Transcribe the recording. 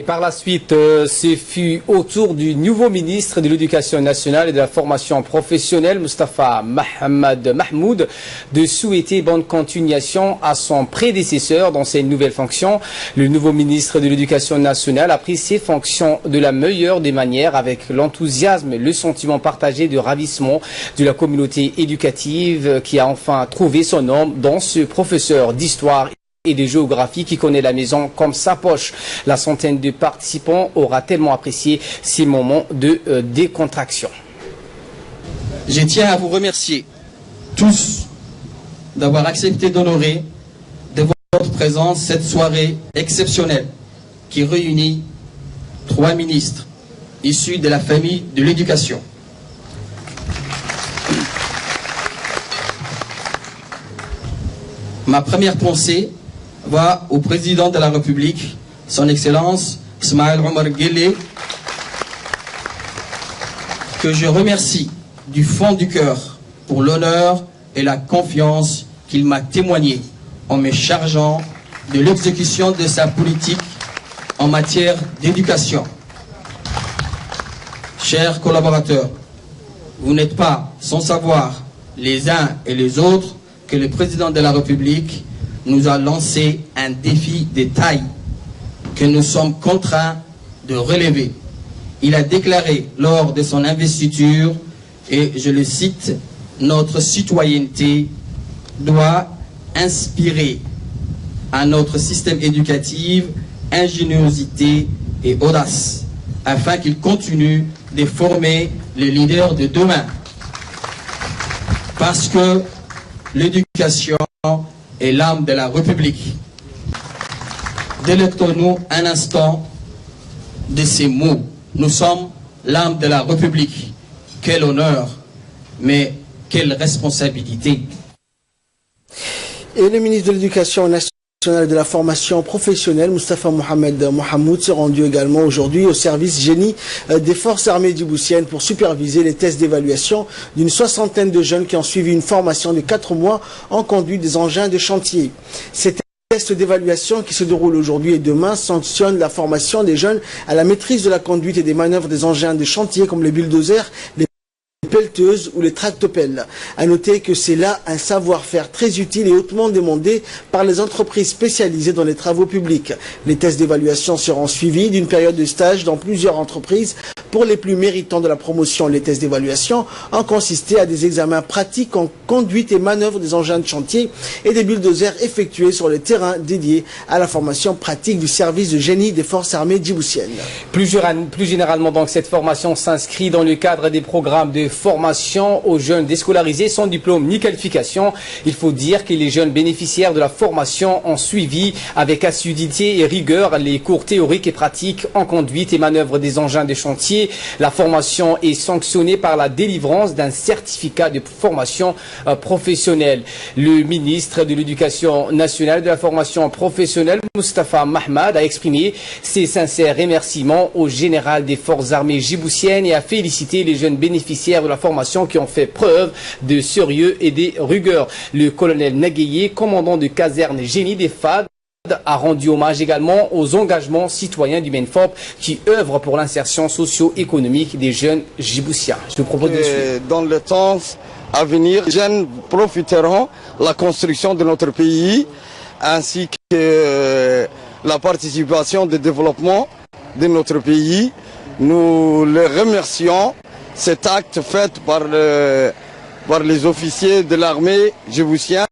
par la suite, ce fut au tour du nouveau ministre de l'Éducation nationale et de la formation professionnelle, Moustapha Mohamed Mahmoud, de souhaiter bonne continuation à son prédécesseur dans ses nouvelles fonctions. Le nouveau ministre de l'Éducation nationale a pris ses fonctions de la meilleure des manières, avec l'enthousiasme et le sentiment partagé de ravissement de la communauté éducative qui a enfin trouvé son homme dans ce professeur d'histoire et de géographie qui connaît la maison comme sa poche. La centaine de participants aura tellement apprécié ces moments de décontraction. Je tiens à vous remercier tous d'avoir accepté d'honorer de votre présence cette soirée exceptionnelle qui réunit 3 ministres issus de la famille de l'éducation. Ma première pensée va au président de la République, son Excellence Ismaël Omar Guelleh, que je remercie du fond du cœur pour l'honneur et la confiance qu'il m'a témoigné en me chargeant de l'exécution de sa politique en matière d'éducation. Chers collaborateurs, vous n'êtes pas sans savoir les uns et les autres que le président de la République nous a lancé un défi de taille que nous sommes contraints de relever. Il a déclaré lors de son investiture, et je le cite, « Notre citoyenneté doit inspirer à notre système éducatif ingéniosité et audace, afin qu'il continue de former les leaders de demain. » Parce que l'éducation est l'âme de la République. Délectons-nous un instant de ces mots. Nous sommes l'âme de la République. Quel honneur, mais quelle responsabilité. Et le ministre de l'Éducation nationale et de la formation professionnelle, Moustapha Mohamed Mahmoud, s'est rendu également aujourd'hui au service génie des forces armées djiboutiennes pour superviser les tests d'évaluation d'une 60aine de jeunes qui ont suivi une formation de 4 mois en conduite des engins de chantier. Ces tests d'évaluation qui se déroulent aujourd'hui et demain sanctionnent la formation des jeunes à la maîtrise de la conduite et des manœuvres des engins de chantier comme les bulldozers, les pelleteuses ou les tractopelles. À noter que c'est là un savoir-faire très utile et hautement demandé par les entreprises spécialisées dans les travaux publics. Les tests d'évaluation seront suivis d'une période de stage dans plusieurs entreprises. Pour les plus méritants de la promotion, les tests d'évaluation ont consisté à des examens pratiques en conduite et manœuvre des engins de chantier et des bulldozers effectués sur les terrains dédiés à la formation pratique du service de génie des forces armées djiboutiennes. Plus généralement, donc, cette formation s'inscrit dans le cadre des programmes de formation aux jeunes déscolarisés sans diplôme ni qualification. Il faut dire que les jeunes bénéficiaires de la formation ont suivi avec assiduité et rigueur les cours théoriques et pratiques en conduite et manœuvre des engins de chantier. La formation est sanctionnée par la délivrance d'un certificat de formation professionnelle. Le ministre de l'Éducation nationale et de la formation professionnelle, Moustapha Mahmoud, a exprimé ses sincères remerciements au général des forces armées djiboutiennes et a félicité les jeunes bénéficiaires de la formation qui ont fait preuve de sérieux et de rigueur. Le colonel Nagueye, commandant de caserne génie des FAD, a rendu hommage également aux engagements citoyens du MENFOP qui œuvrent pour l'insertion socio-économique des jeunes djiboutiens. Je te propose de suivre. Dans le temps à venir, les jeunes profiteront de la construction de notre pays ainsi que la participation au développement de notre pays. Nous les remercions. Cet acte fait par les officiers de l'armée djiboutienne